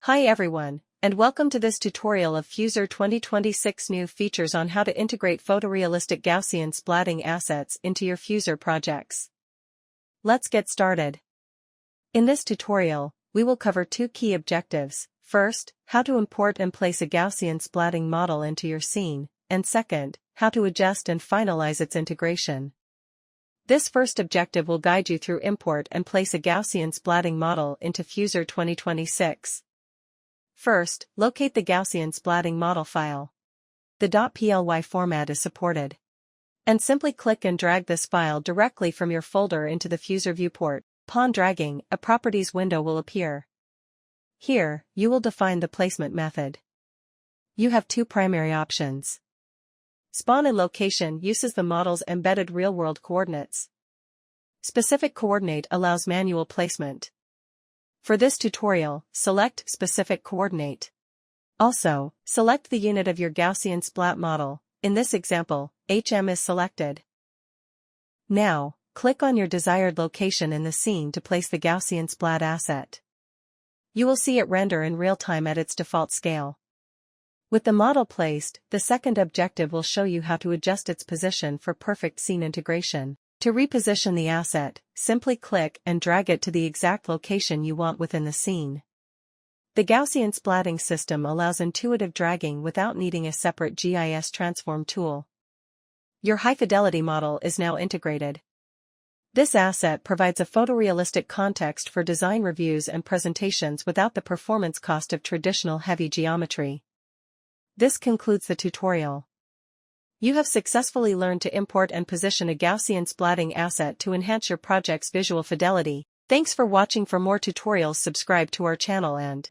Hi everyone, and welcome to this tutorial of Fuzor 2026 new features on how to integrate photorealistic Gaussian splatting assets into your Fuzor projects. Let's get started. In this tutorial, we will cover two key objectives. First, how to import and place a Gaussian splatting model into your scene, and second, how to adjust and finalize its integration. This first objective will guide you through import and place a Gaussian splatting model into Fuzor 2026. First, locate the Gaussian splatting model file. The .ply format is supported. And simply click and drag this file directly from your folder into the Fuzor viewport. Upon dragging, a properties window will appear. Here, you will define the placement method. You have two primary options. Spawn and location uses the model's embedded real-world coordinates. Specific coordinate allows manual placement. For this tutorial, select Specific Coordinate. Also, select the unit of your Gaussian splat model. In this example, HM is selected. Now, click on your desired location in the scene to place the Gaussian splat asset. You will see it render in real time at its default scale. With the model placed, the second objective will show you how to adjust its position for perfect scene integration. To reposition the asset, simply click and drag it to the exact location you want within the scene. The Gaussian splatting system allows intuitive dragging without needing a separate GIS transform tool. Your high-fidelity model is now integrated. This asset provides a photorealistic context for design reviews and presentations without the performance cost of traditional heavy geometry. This concludes the tutorial. You have successfully learned to import and position a Gaussian splatting asset to enhance your project's visual fidelity. Thanks for watching. For more tutorials, subscribe to our channel and